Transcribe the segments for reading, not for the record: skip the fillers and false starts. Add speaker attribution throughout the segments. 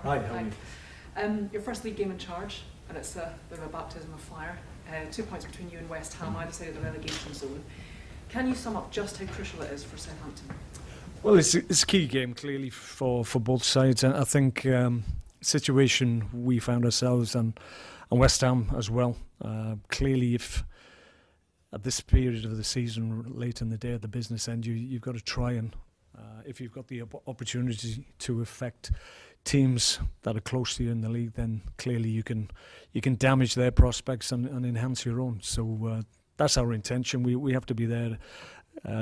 Speaker 1: Martin.
Speaker 2: Hi, how are you?
Speaker 1: Your first league game in charge, and it's a bit of a baptism of fire. 2 points between you and West Ham, either side of the relegation zone. Can you sum up just how crucial it is for Southampton?
Speaker 2: Well, it's a key game, clearly, for both sides. And I think situation we found ourselves and West Ham as well. Clearly, if at this period of the season, late in the day at the business end, you've got to try and, if you've got the opportunity to affect teams that are close to you in the league, then clearly you can damage their prospects and enhance your own. So that's our intention. We have to be there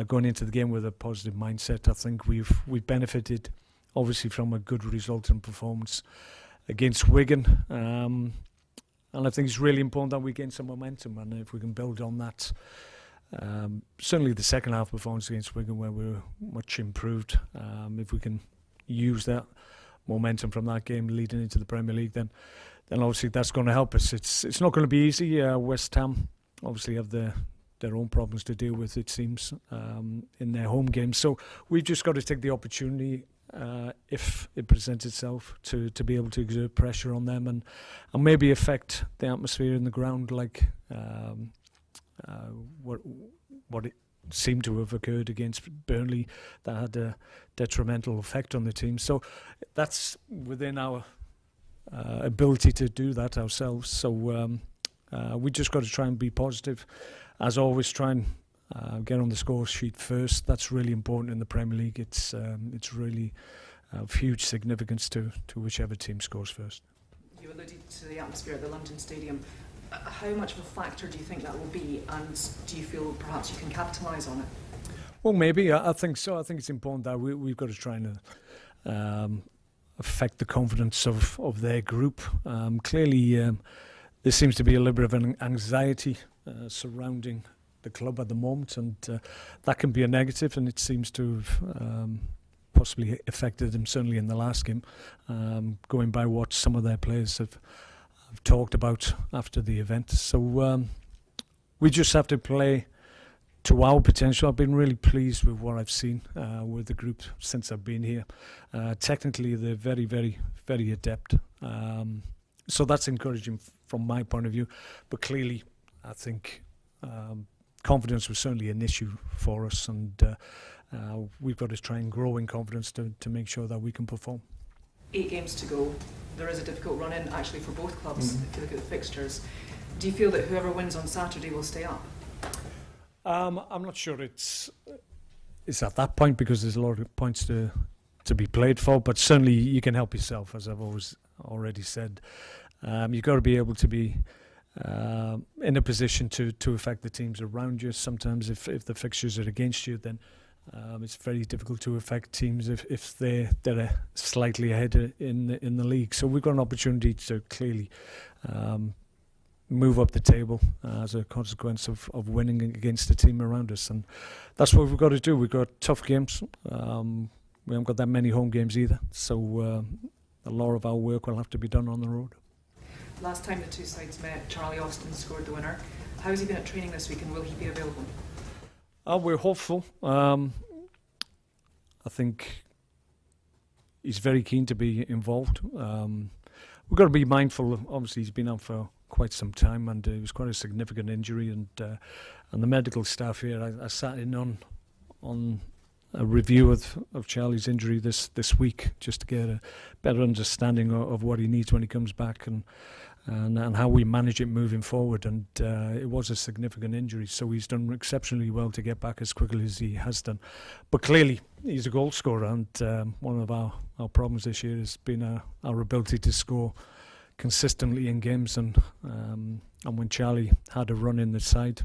Speaker 2: going into the game with a positive mindset. I think we've benefited obviously from a good result and performance against Wigan, and I think it's really important that we gain some momentum, and if we can build on that. Certainly the second half performance against Wigan, where we were much improved, if we can use that momentum from that game leading into the Premier League, then obviously that's going to help us. It's not going to be easy. West Ham obviously have their own problems to deal with, it seems, in their home games. So we've just got to take the opportunity, if it presents itself, to be able to exert pressure on them and maybe affect the atmosphere in the ground, like what it seemed to have occurred against Burnley, that had a detrimental effect on the team. So that's within our ability to do that ourselves. So we just got to try and be positive. As always, try and get on the score sheet first. That's really important in the Premier League. It's really of huge significance to whichever team scores first.
Speaker 1: You alluded to the atmosphere at the London Stadium. How much of a factor do you think that will be, and do you feel perhaps you can capitalise on it?
Speaker 2: Well, maybe. I think so. I think it's important that we've got to try and affect the confidence of their group. Clearly, there seems to be a little bit of an anxiety surrounding the club at the moment, and that can be a negative, and it seems to have possibly affected them, certainly in the last game, going by what some of their players have talked about after the event. So we just have to play to our potential. I've been really pleased with what I've seen with the group since I've been here. Technically, they're very, very, very adept. So that's encouraging from my point of view. But clearly, I think confidence was certainly an issue for us, and we've got to try and grow in confidence to make sure that we can perform.
Speaker 1: 8 games to go. There is a difficult run-in actually for both clubs, if you look at the fixtures. Do you feel that whoever wins on Saturday will stay up?
Speaker 2: I'm not sure it's at that point, because there's a lot of points to be played for, but certainly you can help yourself, as I've already said. You've got to be able to be in a position to affect the teams around you. Sometimes if the fixtures are against you, then it's very difficult to affect teams if they're slightly ahead in the league. So we've got an opportunity to clearly move up the table as a consequence of winning against the team around us, and that's what we've got to do. We've got tough games. We haven't got that many home games either, so a lot of our work will have to be done on the road.
Speaker 1: Last time the two sides met, Charlie Austin scored the winner. How has he been at training this week, and will he be available?
Speaker 2: We're hopeful. I think he's very keen to be involved. We've got to be mindful. Obviously, he's been out for quite some time, and it was quite a significant injury. And the medical staff here, I sat in on a review of Charlie's injury this week, just to get a better understanding of what he needs when he comes back, and how we manage it moving forward. And it was a significant injury, so he's done exceptionally well to get back as quickly as he has done. But clearly, he's a goal scorer, and one of our problems this year has been our ability to score consistently in games. And when Charlie had a run in the side,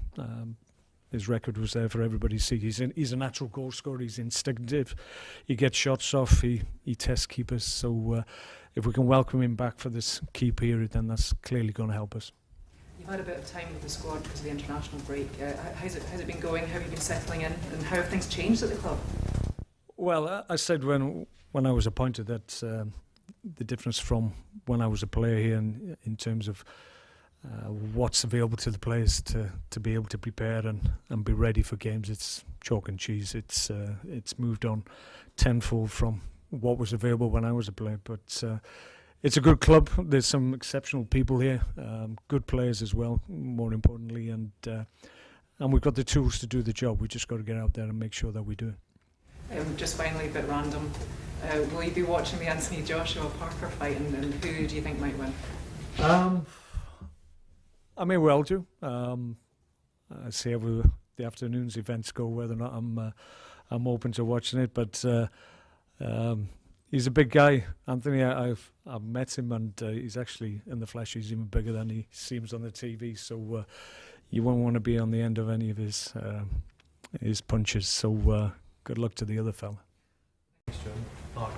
Speaker 2: his record was there for everybody to see. He's a natural goal scorer. He's instinctive. He gets shots off. He tests keepers. So if we can welcome him back for this key period, then that's clearly going to help us.
Speaker 1: You've had a bit of time with the squad because of the international break. How's it been going? How have you been settling in, and how have things changed at the club?
Speaker 2: Well, I said when I was appointed that the difference from when I was a player here in terms of what's available to the players to be able to prepare and be ready for games, it's chalk and cheese. It's moved on tenfold from what was available when I was a player. But it's a good club. There's some exceptional people here, good players as well, more importantly, and we've got the tools to do the job. We just got to get out there and make sure that we do it.
Speaker 1: Just finally, a bit random, will you be watching the Anthony Joshua Parker fight, and who do you think might win?
Speaker 2: I may well do. I see how the afternoon's events go, whether or not I'm open to watching it. But he's a big guy, Anthony. I've met him, and he's actually in the flesh. He's even bigger than he seems on the TV. So you won't want to be on the end of any of his punches. So good luck to the other fella.
Speaker 3: Thanks, John. Mark,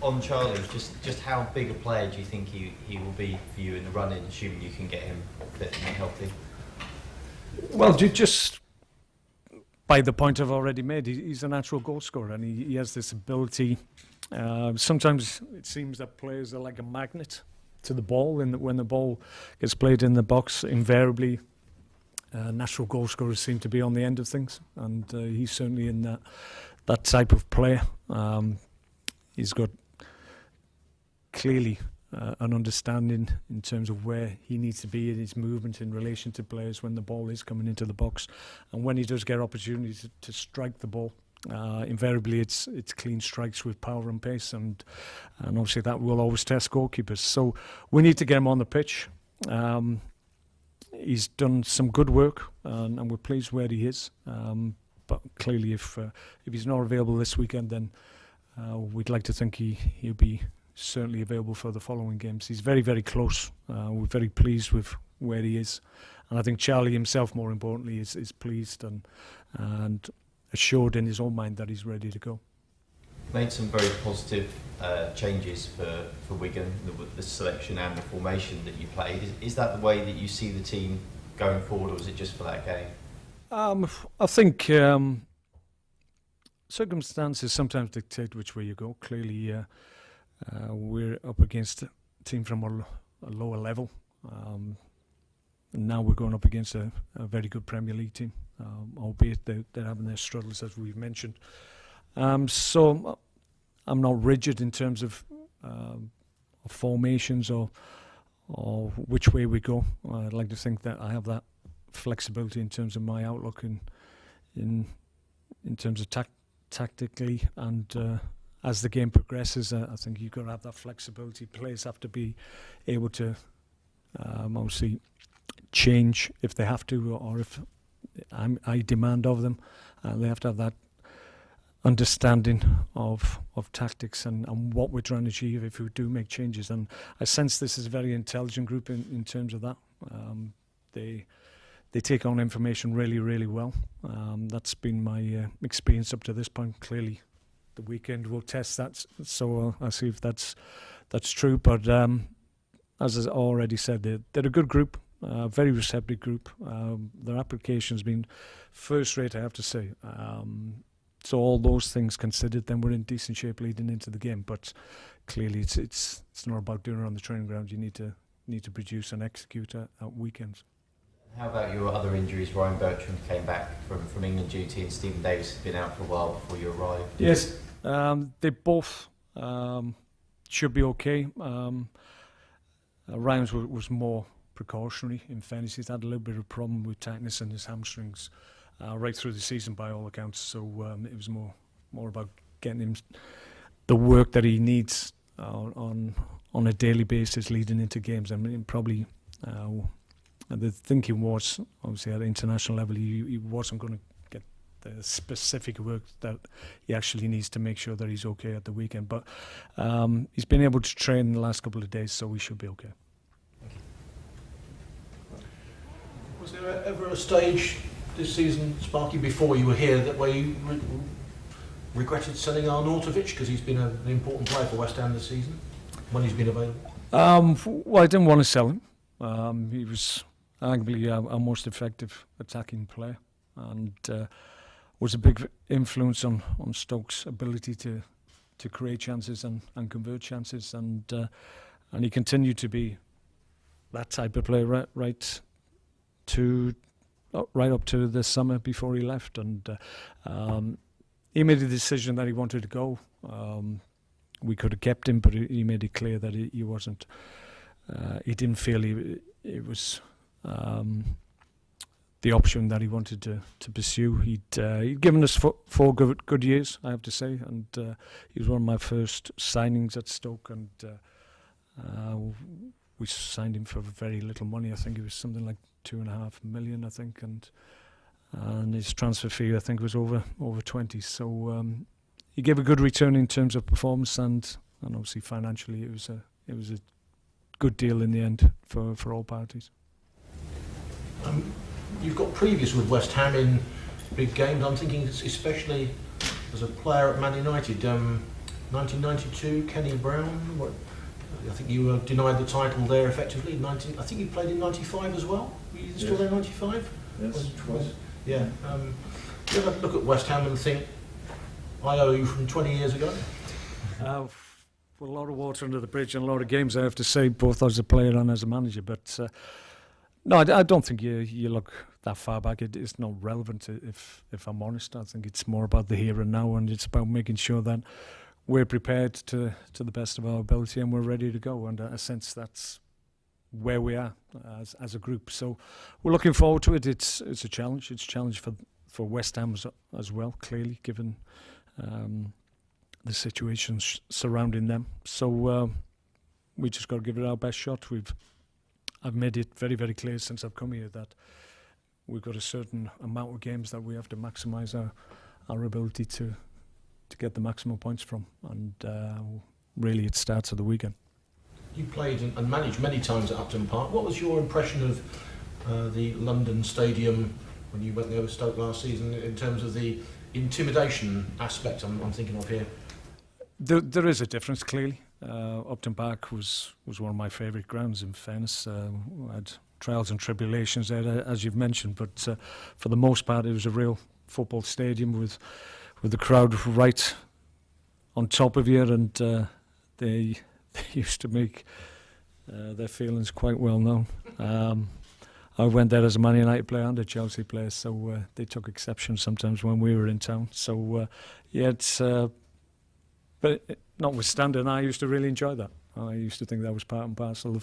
Speaker 3: on Charlie, just how big a player do you think he will be for you in the run-in, assuming you can get him fit and healthy?
Speaker 2: Well, just by the point I've already made, he's a natural goal scorer, and he has this ability. Sometimes it seems that players are like a magnet to the ball, and when the ball gets played in the box, invariably natural goal scorers seem to be on the end of things, and he's certainly in that type of player. He's got clearly an understanding in terms of where he needs to be in his movement in relation to players when the ball is coming into the box, and when he does get opportunities to strike the ball, invariably it's clean strikes with power and pace, and obviously that will always test goalkeepers. So we need to get him on the pitch. He's done some good work, and we're pleased where he is. But clearly, if he's not available this weekend, then we'd like to think he'll be certainly available for the following games. He's very, very close. We're very pleased with where he is, and I think Charlie himself, more importantly, is pleased and assured in his own mind that he's ready to go.
Speaker 3: Made some very positive changes for Wigan, the selection and the formation that you played. Is that the way that you see the team going forward, or was it just for that game?
Speaker 2: I think circumstances sometimes dictate which way you go. Clearly, we're up against a team from a lower level. Now we're going up against a very good Premier League team, albeit they're having their struggles, as we've mentioned. So I'm not rigid in terms of formations or which way we go. I'd like to think that I have that flexibility in terms of my outlook in terms of tactically, and as the game progresses, I think you've got to have that flexibility. Players have to be able to obviously change if they have to, or if I demand of them. They have to have that understanding of tactics and what we're trying to achieve if we do make changes. And I sense this is a very intelligent group in terms of that. They take on information really, really well. That's been my experience up to this point. Clearly, the weekend will test that, so I'll see if that's true. But as I already said, they're a good group, very receptive group. Their application's been first rate, I have to say. So all those things considered, then we're in decent shape leading into the game. But clearly, it's not about doing it on the training ground. You need to produce and execute at weekends.
Speaker 3: How about your other injuries? Ryan Bertram came back from England duty, and Stephen Davis has been out for a while before you arrived.
Speaker 2: Yes, they both should be okay. Ryan's was more precautionary. In fairness, he's had a little bit of a problem with tightness in his hamstrings right through the season, by all accounts. So it was more about getting him the work that he needs on a daily basis leading into games. I mean, probably. The thinking was, obviously, at the international level, he wasn't going to get the specific work that he actually needs to make sure that he's okay at the weekend. But he's been able to train in the last couple of days, so we should be okay.
Speaker 4: Was there ever a stage this season, Sparky, before you were here, where you regretted selling Arnautovic because he's been an important player for West Ham this season when he's been available?
Speaker 2: Well, I didn't want to sell him. He was arguably our most effective attacking player, and was a big influence on Stoke's ability to create chances and convert chances, and he continued to be that type of player right up to the summer before he left, and he made a decision that he wanted to go. we could have kept him, but he made it clear that he wasn't. He didn't feel it was the option that he wanted to pursue. He'd given us four good years, I have to say, and he was one of my first signings at Stoke, and we signed him for very little money. I think it was something like 2.5 million, I think, and his transfer fee, I think, was over 20. So he gave a good return in terms of performance, and obviously financially it was a good deal in the end for all parties.
Speaker 4: You've got previous with West Ham in big games. I'm thinking especially as a player at Man United, 1992, Kenny Brown. I think you were denied the title there effectively. I think you played in 95 as well. Were you still there in 95?
Speaker 5: Yes, twice.
Speaker 4: Yeah. Do you ever look at West Ham and think, I owe you from 20 years ago?
Speaker 2: A lot of water under the bridge and a lot of games, I have to say, both as a player and as a manager. But no, I don't think you look that far back. It's not relevant, if I'm honest. I think it's more about the here and now, and it's about making sure that we're prepared to the best of our ability and we're ready to go. And in a sense, that's where we are as a group. So we're looking forward to it. It's a challenge. It's a challenge for West Ham as well, clearly, given the situations surrounding them. So we just got to give it our best shot. I've made it very, very clear since I've come here that we've got a certain amount of games that we have to maximise our ability to get the maximum points from, and really it starts at the weekend.
Speaker 4: You played and managed many times at Upton Park. What was your impression of the London Stadium when you went there with Stoke last season in terms of the intimidation aspect I'm thinking of here?
Speaker 2: There is a difference, clearly. Upton Park was one of my favourite grounds, in fairness. I had trials and tribulations there, as you've mentioned, but for the most part it was a real football stadium with the crowd right on top of you, and they used to make their feelings quite well known. I went there as a Man United player and a Chelsea player, so they took exception sometimes when we were in town. So yeah, it's but notwithstanding, I used to really enjoy that. I used to think that was part and parcel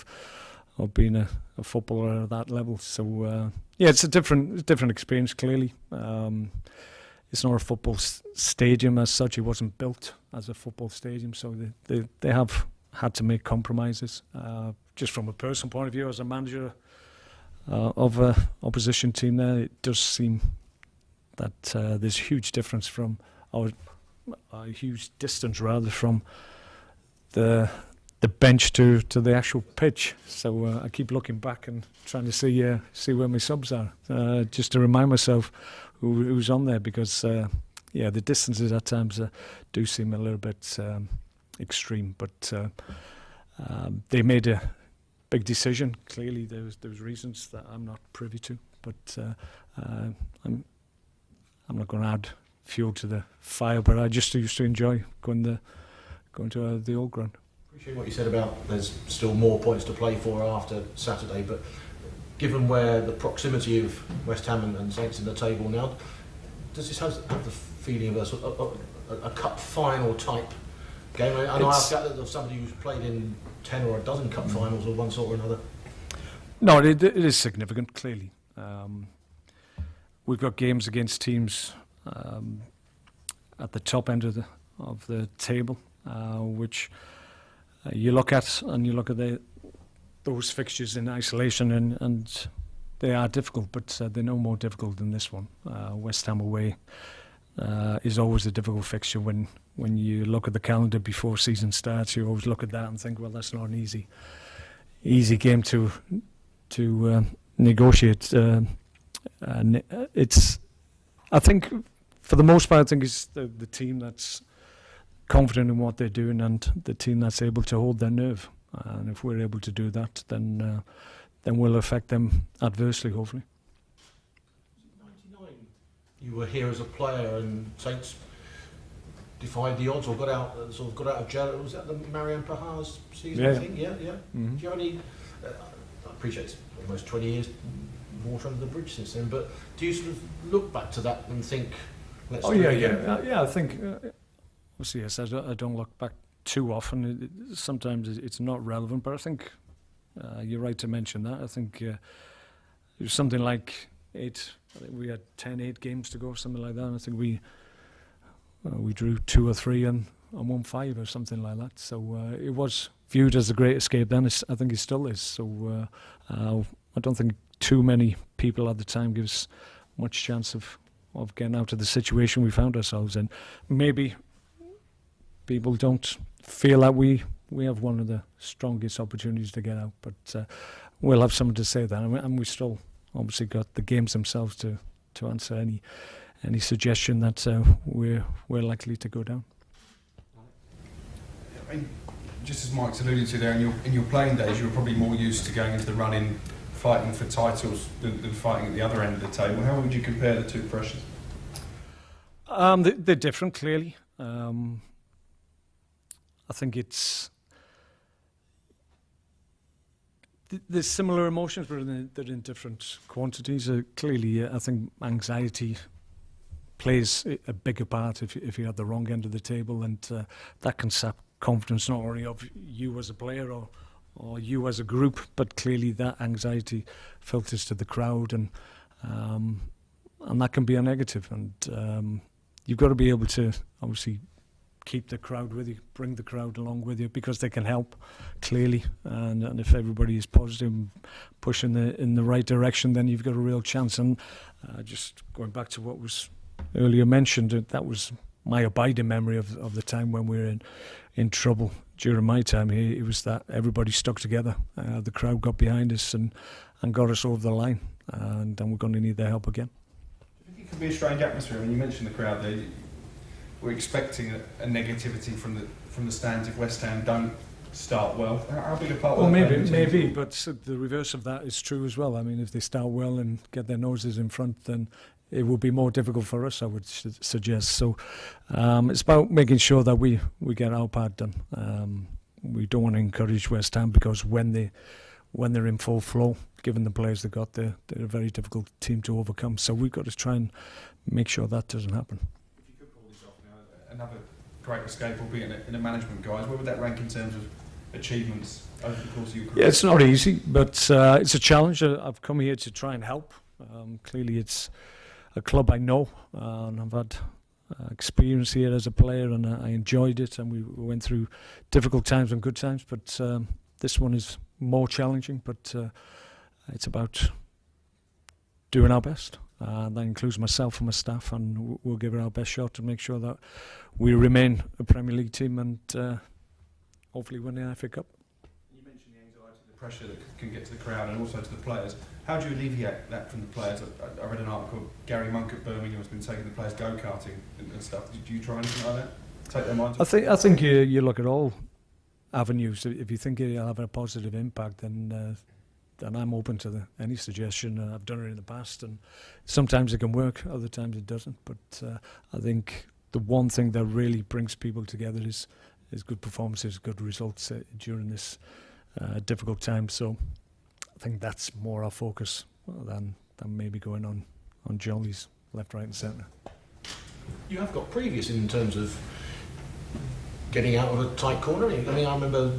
Speaker 2: of being a footballer at that level. So yeah, it's a different experience, clearly. It's not a football stadium as such. It wasn't built as a football stadium, so they have had to make compromises. Just from a personal point of view, as a manager of an opposition team there, it does seem that there's a huge difference from, or a huge distance rather, from the bench to the actual pitch. So I keep looking back and trying to see where my subs are, just to remind myself who's on there, because yeah, the distances at times do seem a little bit extreme. But they made a big decision. Clearly, there was reasons that I'm not privy to, but I'm not going to add fuel to the fire. But I just used to enjoy going to the old ground.
Speaker 4: Appreciate what you said about there's still more points to play for after Saturday, but given where the proximity of West Ham and Saints in the table now, does this have the feeling of a cup final type game? I know I ask that of somebody who's played in 10 or a dozen cup finals of one sort or another.
Speaker 2: No, it is significant, clearly. We've got games against teams at the top end of the table, which you look at, and you look at those fixtures in isolation, and they are difficult, but they're no more difficult than this one. West Ham away is always a difficult fixture. When you look at the calendar before season starts, you always look at that and think, well, that's not an easy game to negotiate. It's, I think, for the most part, I think it's the team that's confident in what they're doing and the team that's able to hold their nerve. And if we're able to do that, then we'll affect them adversely, hopefully.
Speaker 4: 99, you were here as a player, and Saints defied the odds or got out of jail. Was that the Marianne Pahar's season?
Speaker 2: Yeah.
Speaker 4: I think. Yeah.
Speaker 2: Mm-hmm.
Speaker 4: Do you have any? I appreciate it's almost 20 years water under the bridge since then, but do you sort of look back to that and think, let's do it again?
Speaker 2: Yeah. I think obviously, yes. I don't look back too often. Sometimes it's not relevant, but I think you're right to mention that. I think it was something like 8. I think we had 8 games to go, something like that. And I think we drew 2 or 3 and won 5 or something like that. So it was viewed as the great escape then. I think it still is. So I don't think too many people at the time gives much chance of getting out of the situation we found ourselves in. Maybe people don't feel that we have one of the strongest opportunities to get out, but we'll have something to say then, and we still obviously got the games themselves to answer any suggestion that we're likely to go down.
Speaker 5: I mean, just as Mike's alluded to there, in your playing days, you were probably more used to going into the run-in, fighting for titles than fighting at the other end of the table. How would you compare the two pressures?
Speaker 2: They're different, clearly. I think there's similar emotions, but they're in different quantities. Clearly, I think anxiety plays a bigger part if you're at the wrong end of the table, and that can sap confidence not only of you as a player or you as a group, but clearly that anxiety filters to the crowd, and that can be a negative. And you've got to be able to obviously keep the crowd with you, bring the crowd along with you, because they can help, clearly. And if everybody is positive and pushing in the right direction, then you've got a real chance. And just going back to what was earlier mentioned, that was my abiding memory of the time when we were in trouble during my time here. It was that everybody stuck together. The crowd got behind us and got us over the line. And we're going to need their help again.
Speaker 5: I think it could be a strange atmosphere. When you mentioned the crowd there, we're expecting a negativity from the stands if West Ham don't start well. How big a part?
Speaker 2: Well, maybe, but the reverse of that is true as well. I mean, if they start well and get their noses in front, then it will be more difficult for us, I would suggest. So it's about making sure that we get our part done. We don't want to encourage West Ham, because when they're in full flow, given the players they got, they're a very difficult team to overcome. So we've got to try and make sure that doesn't happen.
Speaker 5: Another great escape, albeit in a management guise. Where would that rank in terms of achievements over the course of your career?
Speaker 2: Yeah, it's not easy, but it's a challenge. I've come here to try and help. Clearly, it's a club I know, and I've had experience here as a player, and I enjoyed it. And we went through difficult times and good times, but this one is more challenging. But it's about doing our best. That includes myself and my staff, and we'll give it our best shot to make sure that we remain a Premier League team and hopefully win the FA Cup.
Speaker 5: You mentioned the anxiety, the pressure that can get to the crowd and also to the players. How do you alleviate that from the players? I read an article, Gary Monk at Birmingham has been taking the players go-karting and stuff. Do you try anything like that? Take their minds?
Speaker 2: I think you look at all avenues. If you think it'll have a positive impact, then I'm open to any suggestion. I've done it in the past, and sometimes it can work, other times it doesn't. But I think the one thing that really brings people together is good performances, good results during this difficult time. So I think that's more our focus than maybe going on jollies left, right and centre.
Speaker 4: You have got previous in terms of getting out of a tight corner. I mean, I remember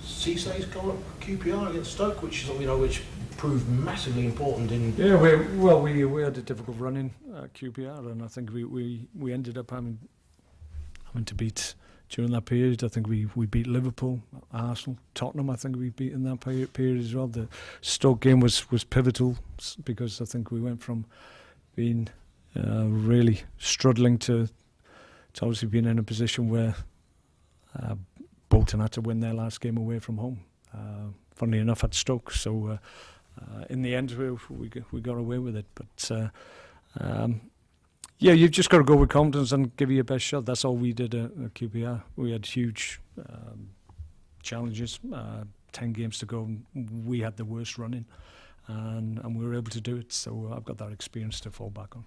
Speaker 4: Cissé's goal at QPR against Stoke, which proved massively important in.
Speaker 2: Yeah, we had a difficult run in QPR, and I think we ended up having to beat during that period. I think we beat Liverpool, Arsenal, Tottenham. I think we beat in that period as well. The Stoke game was pivotal, because I think we went from being really struggling to obviously being in a position where Bolton had to win their last game away from home. Funnily enough, at Stoke. So in the end, we got away with it. But yeah, you've just got to go with confidence and give it your best shot. That's all we did at QPR. We had huge challenges. 10 games to go. We had the worst running, and we were able to do it. So I've got that experience to fall back on.